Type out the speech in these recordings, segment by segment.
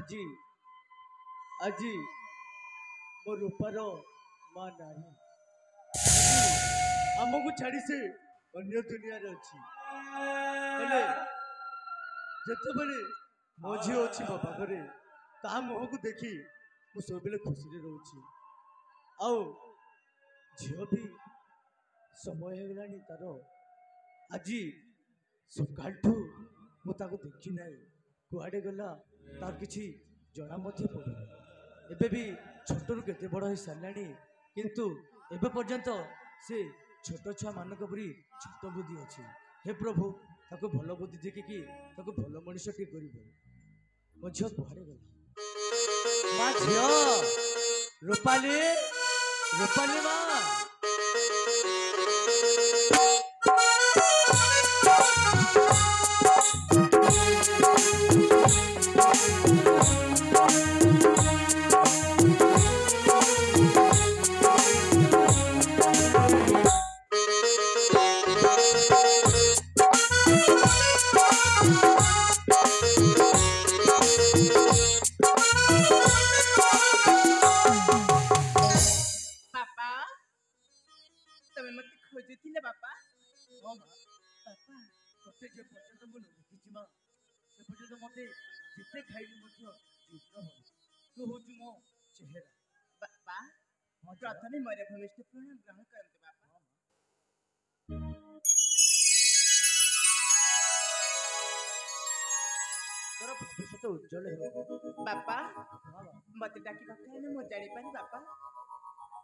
আজি আজি ମୋ ରୂପାର ମା ନାହିଁ। ଆମକୁ ଛାଡ଼ି ସେ ଅନ୍ୟ ଦୁନିଆରେ ଅଛି। ହେଲେ ଯେତେବେଳେ ମୋ ଝିଅ ଅଛି ମୋ ପାଖରେ ତା ମୁହଁକୁ ଦେଖି ମୁଁ ସବୁବେଳେ ଖୁସିରେ ରହୁଛି। ଆଉ ଝିଅ ବି ସମୟ ହେଇଗଲାଣି ତାର। ଆଜି ସକାଳଠୁ ମୁଁ ତାକୁ ଦେଖି ନାହିଁ, କୁଆଡ଼େ ଗଲା ତାର କିଛି ଜଣା ମଧ୍ୟ ପଡ଼ୁନି। ଏବେ ବି ଛୋଟରୁ କେତେ ବଡ଼ ହେଇସାରିଲାଣି, କିନ୍ତୁ ଏବେ ପର୍ଯ୍ୟନ୍ତ ସେ ଛୋଟ ଛୁଆମାନଙ୍କ ପରି ଛୋଟ ବୁଦ୍ଧି ଅଛି। ହେ ପ୍ରଭୁ, ତାକୁ ଭଲ ବୁଦ୍ଧି ଦେଖିକି ତାକୁ ଭଲ ମଣିଷଟିଏ କରିବ। ମୋ ଝିଅ କୁଆଡ଼େ ଗଲା? ମା ଝିଅ ରୂପାଲି, ରୂପାଲି ମା। जिते खाइली तू हूँ मो चेहरा बापा। प्रथमे मोर भूमिष्ठ प्रणाम ग्रहण करते बापा। तोर भविष्य उज्जवल हो बापा। मत डाकी पकाने मो जानी पारी बापा।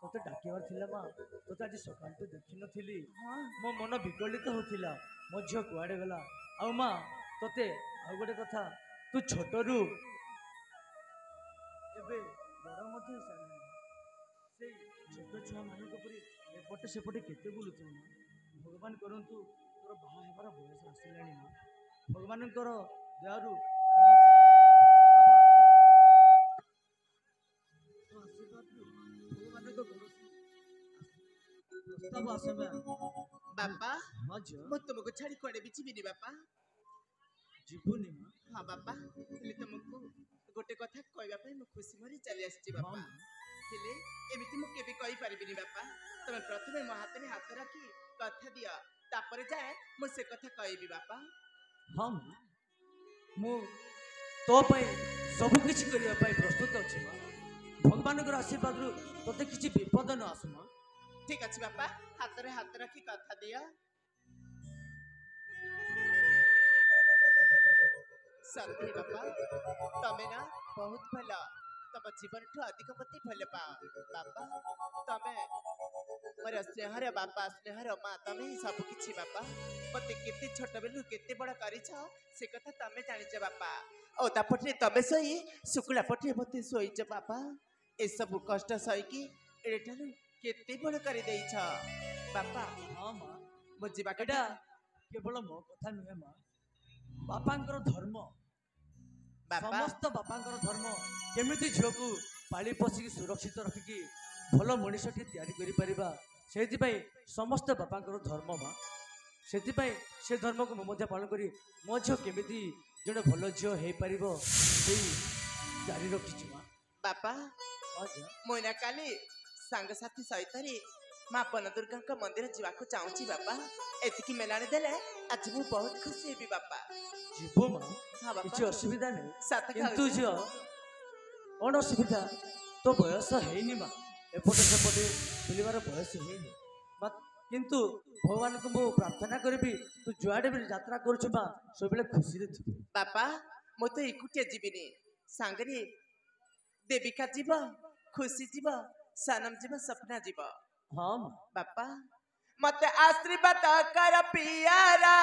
तोते डाकिबार थिला मां, तोते आज सकाळ तो देखि नथिली। मो मन विकलित होथिला, मो झियो कुआडे गला। आ मां तोते आ गोटे कथा, तू छोटरू एबे बड़ मध्य सारी से छोट छुआ मानक परी एपटे सेपटे केते बुलुछु। भगवान करंतु तोर बाहा हेबार बयस आसिलानी। भगवान दयारु बापा। हाँ मु तुमको छाड़ी कुआडे भी जीविनी बापा। जीवनी मां? हाँ बापा, हेले तुमको गोटे कथा कहबा पई मु खुशी मरी चली आसी बापा। हेले एमिति मु केबे कहि परिबिनी बापा। तमे प्रथमे मो हाथ में हाथ रखी कथा दिया, तापरे जाए मु से कथा कहबी बापा। हाँ मु तो पई सब किछ करिया पई प्रस्तुत अछि मां। भगवान के आशीर्वाद रु तोते किछ विपद न आसु मां। ठीक अछि बापा, हाथ रे हाथ रखी कथा दिया। सत्य बापा, तमे ना बहुत भला, तम जीवन ठू अधिक मते भल पा बापा। तमे मोर स्नेहर बापा, स्नेहर मां, तमे ही सब किछि बापा। मते केते छोट बेलु केते बड़ करिछ से कथा तमे जानिछ बापा। ओ तापटे तमे सही शुक्ला पटे मते सोइछ बापा। ए सब कष्ट सही की एठानु केते बड़ करि देइछ बापा। हां मां, मो जीवा केडा केवल मो कथा नुहे मां, बापांकर धर्म। समस्त बापांकर धर्म केमिति झियो को पाली पोषिकी सुरक्षित रखिकी भल मनीषटी तैयारी करि परिबा, सेति पई समस्त बापांकर धर्म मां। सेति पई से धर्म को मो मध्य पालन करी मो झियो केमिति जने भल झियो हे परिबो सेई जारी रखिछि मां। बापा मोना काली सांग साथी सहितरी मां पन दुर्गा का मंदिर जीवाको चाहूची बापा। एतिकी मेलाने देले आज मु बहुत खुशी हेबी बापा। जीवो मां? हां बापा, किछ असुविधा नै। किंतु जो कोन असुविधा तो बयस हेनी मां, एपटे सेपटे बुलिबार बयस हेनी मां। किंतु भगवान को मु प्रार्थना करबी तू जुआडे भी यात्रा करछु मां सबले खुशी रे थी बापा। मो तो एकुटिया जीविनी, सांगरे देविका जीव, खुशी जीव, सनम जीव, सपना जीव। हाँ बापा, मते आशीर्वाद कर पियारा,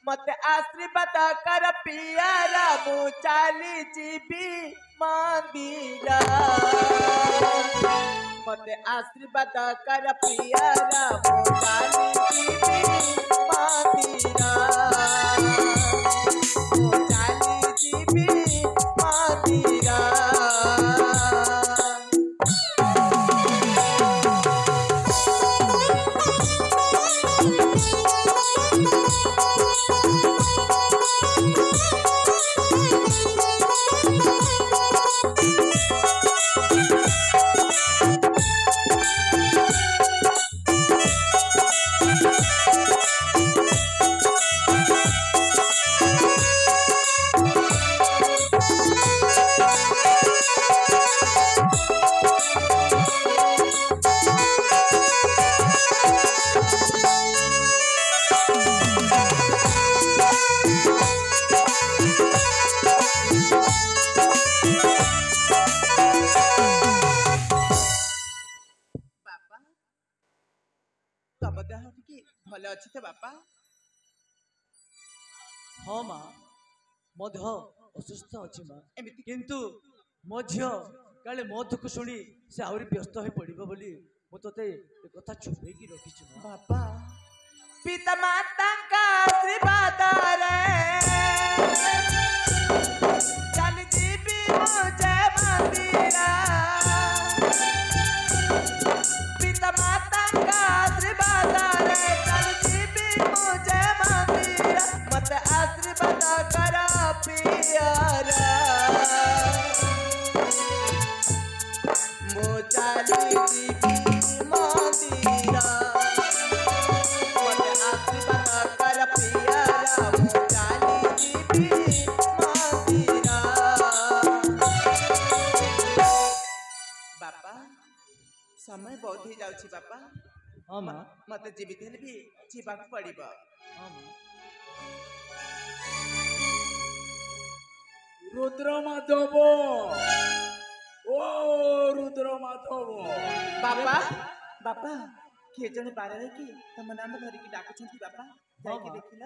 मते आशीर्वाद कर पियारा, मु चाली जीवी मंदिर। मते आशीर्वाद कर पियारा, मु चाली जीवी मंदिर। मु चाली जीवी मंदिर। ଅଛି ତ ବାପା? ହଁ ମା, ମୋ ଦେହ ଅସୁସ୍ଥ ଅଛି ମା। ଏମିତି କିନ୍ତୁ ମୋ ଝିଅ କାଳେ ମୋ ଦୁଃଖ ଶୁଣି ସେ ଆହୁରି ବ୍ୟସ୍ତ ହୋଇ ପଡ଼ିବ ବୋଲି ମୁଁ ତୋତେ ଏ କଥା ଛୁପେଇକି ରଖିଛି ମା। ବାପା ପିତା ମାତାଙ୍କ ଆଶୀର୍ବାଦରେ ଚାଲି ଯିବି ମୁଁ ଯେ ମନ୍ଦିର। ପିତା ମାତାଙ୍କ ଆଶୀର୍ବାଦରେ ଚାଲି ଯିବି ମୁଁ ଯେ ମନ୍ଦିର। ମତେ ଆଶୀର୍ବାଦ କର ପିଅର, ମୁଁ ଚାଲି ଯିବି ମନ୍ଦିର। ମତେ ଆଶୀର୍ବାଦ କର ପିଅର, ମୁଁ ଚାଲି ଯିବି ମନ୍ଦିର। ବାପା ସମୟ ବହୁତ ହେଇଯାଉଛି ବାପା। ହଁ ମା, ମତେ ଯେମିତି ହେଲେ ବି ଯିବାକୁ ପଡିବ। ହଁ ମା। रुद्र माधव, ओ रुद्र माधव। ବାପା ବାପା କିଏ ଜଣେ ବାରରେ କି ତମ ନାମ ଧରିକି ଡାକୁଛନ୍ତି ବାପା। ଯାଇକି ମା। ଦେଖିଲ।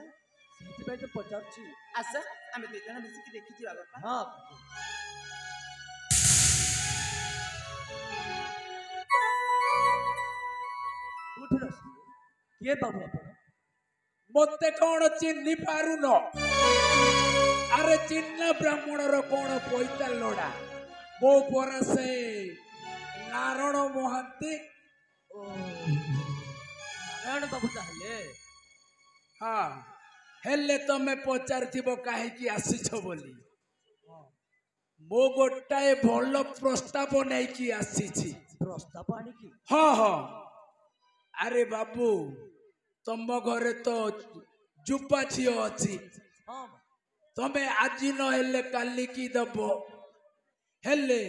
ସେଥିପାଇଁ ତ ପଚାରୁଛି। ଆସ ଆମେ ଦୁଇ ଜଣ ମିଶିକି ଦେଖିଯିବା ବାପା। ହଁ କୋଉଠି ଆସିଲେ? କିଏ ବାବୁ ଆପଣ? मते कौन चिन्ह पारुन? अरे चिन्ह ब्राह्मणर कौन पैता लोड़ा मो पर से नारायण महांती। ଓ ନାରାୟଣ ବାବୁ ତାହେଲେ। हाँ हेले तमे पचारिथिबो काहेकि आसीछ बोली। मो गोटाए भल प्रस्ताव नेकी आसीछि। ପ୍ରସ୍ତାବ ଆଣିକି? हाँ हाँ अरे बाबू तम घरे तो जुपा झील अच्छी। ହଁ ମା। तमे आज न हेले काली की दब हेले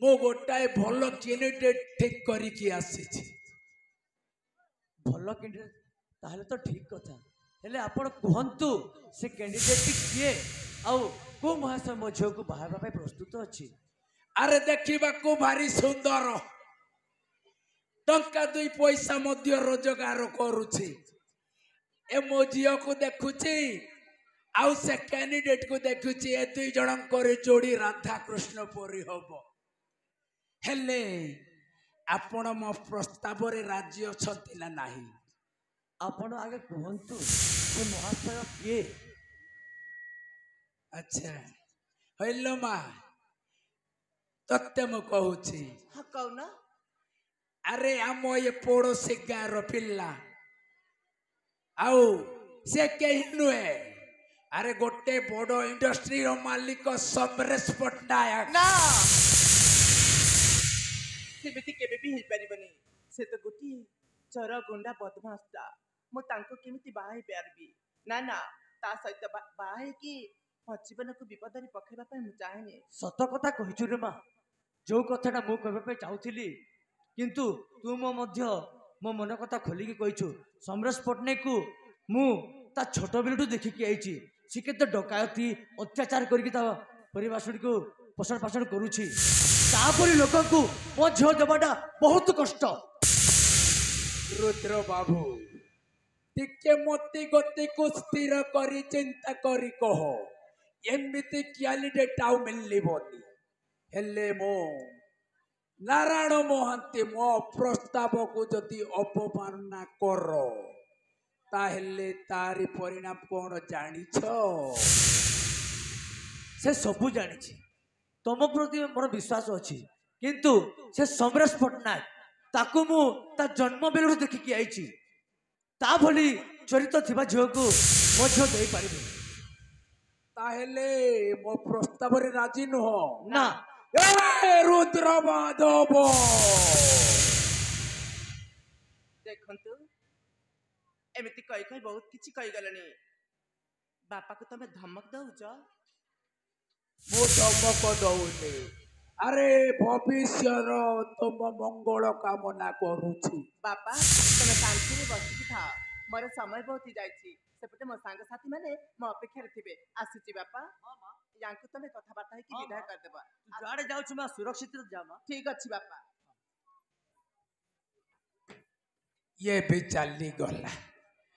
मो गोटाए भल कैंडिडेट ठीक करिकी आसीछि। ଭଲ କ୍ୟାଣ୍ଡିଡେଟ୍ ତାହେଲେ ତ ଠିକ କଥା। ହେଲେ ଆପଣ କୁହନ୍ତୁ ସେ କ୍ୟାଣ୍ଡିଡେଟ୍ କିଏ ଆଉ କୋଉ ମହାଶୟ ମୋ ଝିଅକୁ ବାହା ହେବା ପାଇଁ ପ୍ରସ୍ତୁତ ଅଛି? अरे देखिबाकू भारी सुंदर टंका दुई पैसा मध्य रोजगार करुछि। ए मो झील को देखुछि आउ से कैंडिडेट को देखुछि। ए दुई जनकर जोड़ी राधा कृष्ण परी हबो। हेले आपण मो प्रस्ताव रे राजी अछंती ना नाही? ଆପଣ ଆगे କୁହନ୍ତୁ ସେ ମହାଶୟ କିଏ? अच्छा हेलो मा तत्ते मु कहूछि। ହଁ କହୁନ। अरे आम ये पड़ोसी गाँव पिला आउ से कहीं नुहे। अरे गोटे बड़ इंडस्ट्री रो मालिक समरेश पट्टनायक। ନା ସେମିତି କେବେ ବି ହେଇପାରିବନି। ସେ ତ ଗୋଟିଏ ଚୋର ଗୁଣ୍ଡା ବଦମାସ୍ଟା। ମୁଁ ତାଙ୍କୁ କେମିତି ବାହା ହେଇପାରିବି? ନା ନା ତା ସହିତ ବାହା ହେଇକି ମୋ ଜୀବନକୁ ବିପଦରେ ପକେଇବା ପାଇଁ ମୁଁ ଚାହେଁନି। ସତ କଥା କହିଛୁ ରେ ମା। ଯୋଉ କଥାଟା ମୁଁ କହିବା ପାଇଁ ଚାହୁଁଥିଲି କିନ୍ତୁ ତୁ ମଧ୍ୟ ମୋ ମନ କଥା ଖୋଲିକି କହିଛୁ। ସମରେଶ ପଟ୍ଟନାୟକକୁ ମୁଁ ତା ଛୋଟ ବେଳଠୁ ଦେଖିକି ଆଇଛି। ସେ କେତେ ଡକାୟତି ଅତ୍ୟାଚାର କରିକି ତା ପରିବାରକୁ ପୋଷଣ ପାଷଣ କରୁଛି। ତାପରି ଲୋକଙ୍କୁ ମୋ ଝିଅ ଦେବାଟା ବହୁତ କଷ୍ଟ। रुद्र बाबू टिके मती गति को स्थिर करी चिंता करी कह एमती कैंडिडेट आउ मिलबनी। हेले मो नारायण महांती मो प्रस्ताव को जदि अपमानना कर ताहेले तारी परिणाम कौन जानिछ? से सबू जानी तुम प्रति मोर विश्वास अच्छी किंतु से समरेश पट्टनायक ताकू मु ता जन्म बेलू देखिकी आईची। ता भली चरित्र थिबा झियो को मो झियो देई पारिबे ताहेले मो प्रस्ताव रे राजी नुह ना? ए रुद्र माधव ଦେଖନ୍ତୁ ଏମିତି କହି କହି ବହୁତ କିଛି କହିଗଲେଣି। ବାପାକୁ ତମେ ଧମକ ଦଉଛ? मो धमक दौनी। अरे भविष्य तुम मंगल कामना करुछि। ବାପା ତମେ ଶାନ୍ତିରେ ବସିକି ଥାଅ। ମୋର ସମୟ ବହୁତ ହେଇଯାଇଛି। ସେପଟେ ମୋ ସାଙ୍ଗସାଥି ମାନେ ମୋ ଅପେକ୍ଷାରେ ଥିବେ। ଆସୁଛି ବାପା। ୟାଙ୍କୁ ତମେ କଥାବାର୍ତ୍ତା ହେଇକି ବିଦାୟ କରିଦେବ। जुआड़े जाउछु मा सुरक्षित जा मा। ଠିକ ଅଛି ବାପା। ये भी चली गला।